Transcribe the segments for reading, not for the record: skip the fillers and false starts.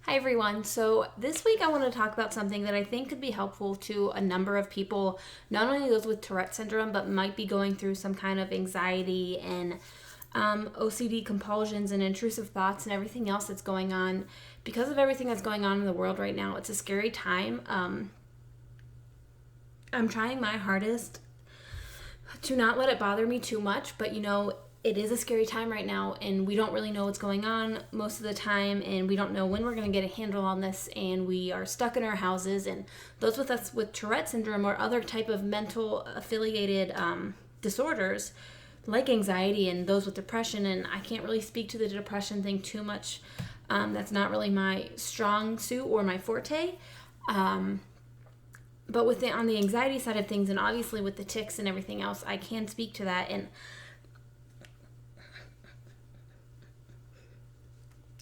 Hi everyone. So this week I want to talk about something that I think could be helpful to a number of people, not only those with Tourette syndrome, but might be going through some kind of anxiety and OCD compulsions and intrusive thoughts and everything else that's going on. Because of everything that's going on in the world right now, it's a scary time. I'm trying my hardest to not let it bother me too much, but it is a scary time right now, and we don't really know what's going on most of the time, and we don't know when we're going to get a handle on this, and we are stuck in our houses. And those with us with Tourette syndrome or other type of mental affiliated disorders like anxiety, and those with depression, and I can't really speak to the depression thing too much. That's not really my strong suit or my forte. But on the anxiety side of things, and obviously with the tics and everything else, I can speak to that. And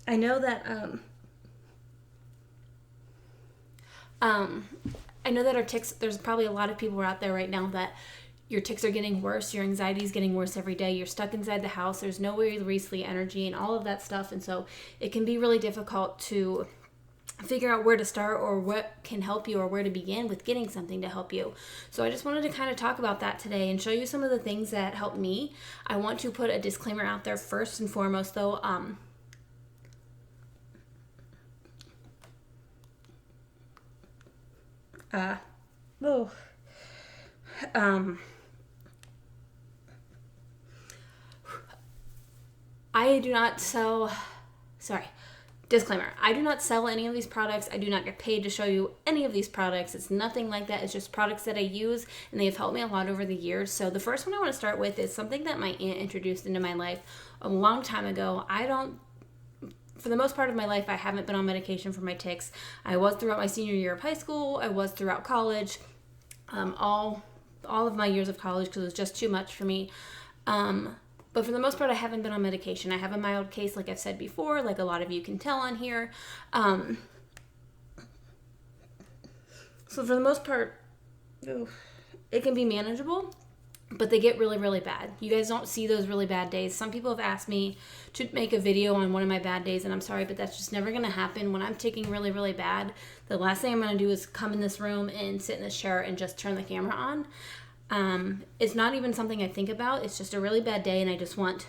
I know that our tics, there's probably a lot of people out there right now that your tics are getting worse, your anxiety is getting worse every day, you're stuck inside the house, there's nowhere to release the energy and all of that stuff. And so it can be really difficult to figure out where to start or what can help you or where to begin with getting something to help you. So I just wanted to kind of talk about that today and show you some of the things that help me. I want to put a disclaimer out there first and foremost though. I do not sell, disclaimer, I do not sell any of these products. I do not get paid to show you any of these products. It's nothing like that. It's just products that I use, and they have helped me a lot over the years. So the first one I want to start with is something that my aunt introduced into my life a long time ago. For the most part of my life, I haven't been on medication for my tics. I was throughout my senior year of high school. I was throughout college, all of my years of college, because it was just too much for me. But for the most part, I haven't been on medication. I have a mild case, like I've said before, like a lot of you can tell on here. So for the most part, it can be manageable, but they get really, really bad. You guys don't see those really bad days. Some people have asked me to make a video on one of my bad days, and I'm sorry, but that's just never going to happen. When I'm taking really, really bad, the last thing I'm going to do is come in this room and sit in this chair and just turn the camera on. It's not even something I think about. It's just a really bad day, and I just want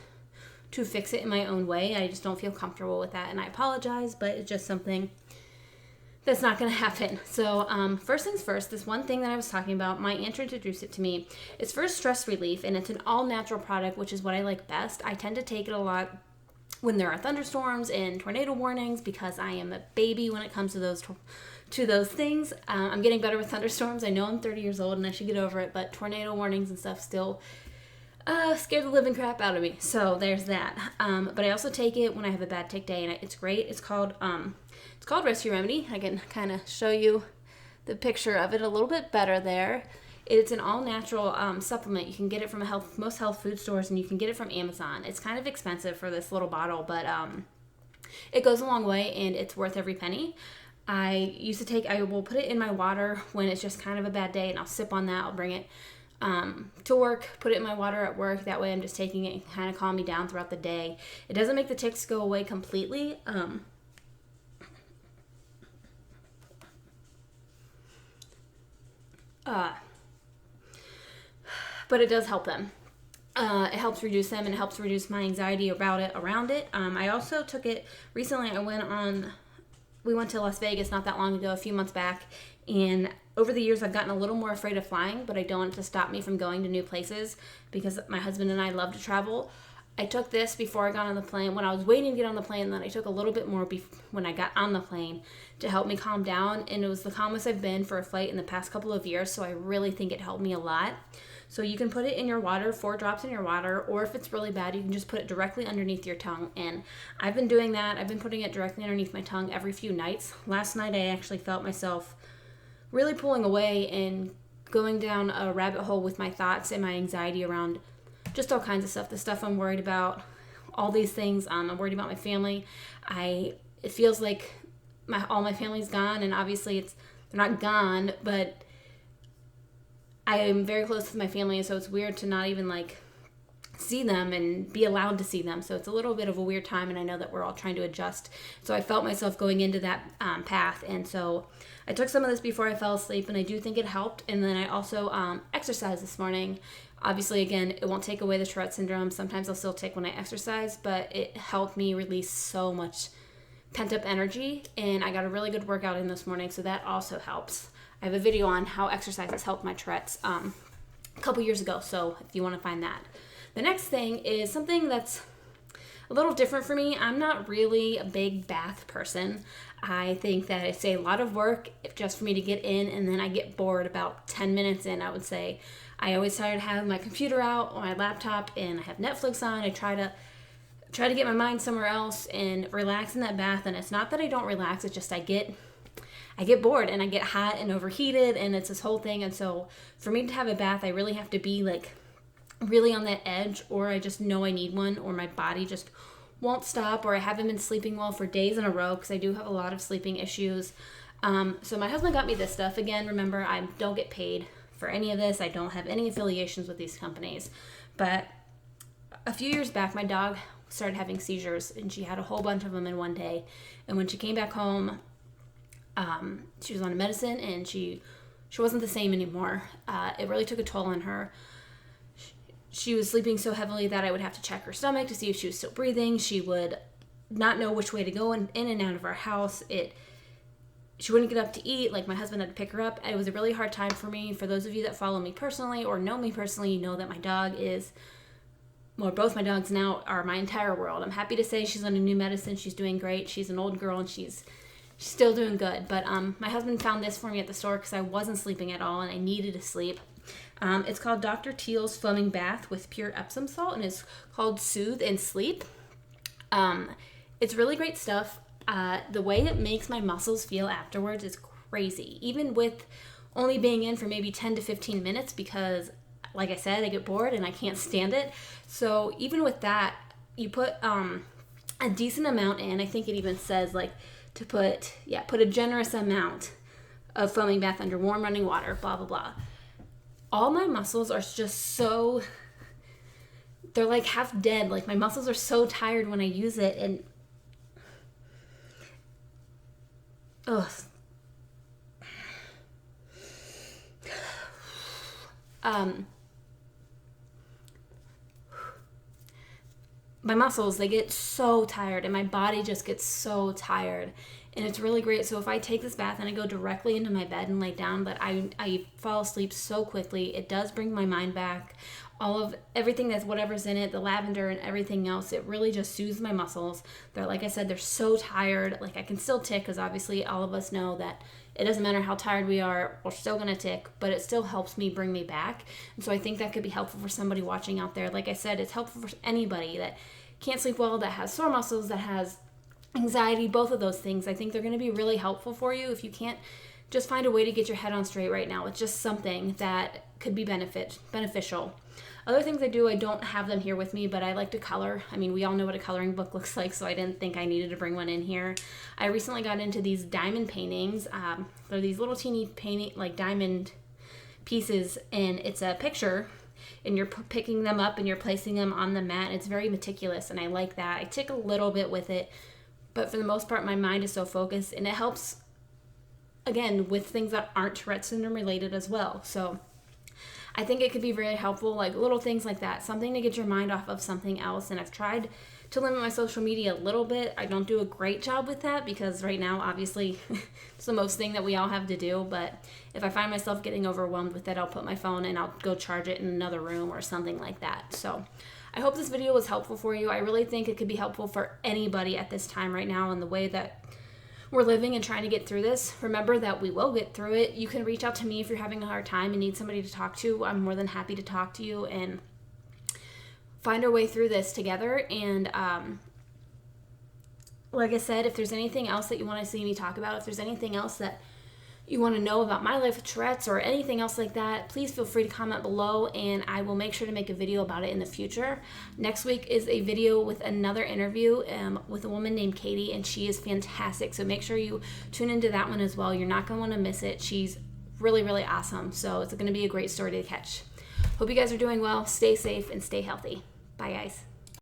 to fix it in my own way. I just don't feel comfortable with that, and I apologize, but it's just something that's not going to happen. So first things first, this one thing that I was talking about, my aunt introduced it to me. It's for stress relief, and it's an all-natural product, which is what I like best. I tend to take it a lot when there are thunderstorms and tornado warnings, because I am a baby when it comes to those things. I'm getting better with thunderstorms. I know I'm 30 years old and I should get over it, but tornado warnings and stuff still scare the living crap out of me. So there's that. But I also take it when I have a bad tic day, and it's great. It's called Rescue Remedy. I can kind of show you the picture of it a little bit better there. It's an all-natural supplement. You can get it from most health food stores, and you can get it from Amazon. It's kind of expensive for this little bottle, but it goes a long way, and it's worth every penny. I will put it in my water when it's just kind of a bad day, and I'll sip on that. I'll bring it to work, put it in my water at work. That way I'm just taking it and kind of calm me down throughout the day. It doesn't make the tics go away completely. But it does help them. It helps reduce them, and it helps reduce my anxiety around it. I also took it recently. We went to Las Vegas not that long ago, a few months back, and over the years I've gotten a little more afraid of flying, but I don't want it to stop me from going to new places, because my husband and I love to travel. I took this before I got on the plane, when I was waiting to get on the plane, and then I took a little bit more when I got on the plane to help me calm down, and it was the calmest I've been for a flight in the past couple of years, so I really think it helped me a lot. So you can put it in your water, 4 drops in your water, or if it's really bad, you can just put it directly underneath your tongue. And I've been doing that. I've been putting it directly underneath my tongue every few nights. Last night I actually felt myself really pulling away and going down a rabbit hole with my thoughts and my anxiety around just all kinds of stuff. The stuff I'm worried about, all these things. I'm worried about my family. It feels like all my family's gone, and obviously they're not gone, but I am very close with my family, and so it's weird to not even see them and be allowed to see them. So it's a little bit of a weird time, and I know that we're all trying to adjust. So I felt myself going into that path, and so I took some of this before I fell asleep, and I do think it helped. And then I also exercised this morning. Obviously, again, it won't take away the Tourette syndrome. Sometimes I'll still tic when I exercise, but it helped me release so much pent-up energy, and I got a really good workout in this morning, so that also helps. I have a video on how exercise has helped my Tourette's a couple years ago, so if you want to find that. The next thing is something that's a little different for me. I'm not really a big bath person. I think that it's a lot of work just for me to get in, and then I get bored about 10 minutes in, I would say. I always try to have my computer out or my laptop, and I have Netflix on. I try to get my mind somewhere else and relax in that bath. And it's not that I don't relax, it's just I get bored and I get hot and overheated, and it's this whole thing. And so for me to have a bath, I really have to be like really on that edge, or I just know I need one, or my body just won't stop, or I haven't been sleeping well for days in a row, because I do have a lot of sleeping issues. So my husband got me this stuff. Again, remember, I don't get paid for any of this. I don't have any affiliations with these companies. But a few years back, my dog started having seizures, and she had a whole bunch of them in one day. And when she came back home, she was on medicine, and she wasn't the same anymore. It really took a toll on her. She was sleeping so heavily that I would have to check her stomach to see if she was still breathing. She would not know which way to go in and out of our house. She wouldn't get up to eat. Like, my husband had to pick her up. It was a really hard time for me. For those of you that follow me personally or know me personally, you know that my dog is, well, both my dogs now are my entire world. I'm happy to say she's on a new medicine. She's doing great. She's an old girl, and she's still doing good. But my husband found this for me at the store because I wasn't sleeping at all, and I needed to sleep. It's called Dr. Teal's Foaming Bath with Pure Epsom Salt, and it's called Soothe and Sleep. It's really great stuff. The way it makes my muscles feel afterwards is crazy, even with only being in for maybe 10 to 15 minutes, because, like I said, I get bored and I can't stand it. So even with that, you put a decent amount in. I think it even says like to put a generous amount of foaming bath under warm running water, blah, blah, blah. All my muscles are just so, they're like half dead. Like, my muscles are so tired when I use it, and my muscles, they get so tired, and my body just gets so tired, and it's really great. So if I take this bath and I go directly into my bed and lay down, but I fall asleep so quickly. It does bring my mind back. All of everything that's whatever's in it, the lavender and everything else, it really just soothes my muscles. They're, like I said, they're so tired. Like, I can still tic, because obviously all of us know that it doesn't matter how tired we are, we're still gonna tic, but it still helps me bring me back. And so I think that could be helpful for somebody watching out there. Like I said, it's helpful for anybody that can't sleep well, that has sore muscles, that has anxiety, both of those things. I think they're gonna be really helpful for you. If you can't just find a way to get your head on straight right now, it's just something that could be beneficial. Other things I do, I don't have them here with me, but I like to color. I mean, we all know what a coloring book looks like, so I didn't think I needed to bring one in here. I recently got into these diamond paintings. They're these little teeny painting, like diamond pieces, and it's a picture, and you're picking them up and you're placing them on the mat. It's very meticulous, and I like that. I tic a little bit with it, but for the most part, my mind is so focused, and it helps, again, with things that aren't Tourette syndrome related as well. So I think it could be very helpful, like little things like that, something to get your mind off of something else. And I've tried to limit my social media a little bit. I don't do a great job with that, because right now, obviously, it's the most thing that we all have to do. But if I find myself getting overwhelmed with it, I'll put my phone and I'll go charge it in another room or something like that. So I hope this video was helpful for you. I really think it could be helpful for anybody at this time right now, in the way that we're living and trying to get through this. Remember that we will get through it. You can reach out to me if you're having a hard time and need somebody to talk to. I'm more than happy to talk to you and find our way through this together. And like I said, if there's anything else that you want to see me talk about, if there's anything else that you want to know about my life with Tourette's or anything else like that, please feel free to comment below, and I will make sure to make a video about it in the future. Next week is a video with another interview with a woman named Katie, and she is fantastic. So make sure you tune into that one as well. You're not going to want to miss it. She's really, really awesome. So it's going to be a great story to catch. Hope you guys are doing well. Stay safe and stay healthy. Bye. Bye, guys.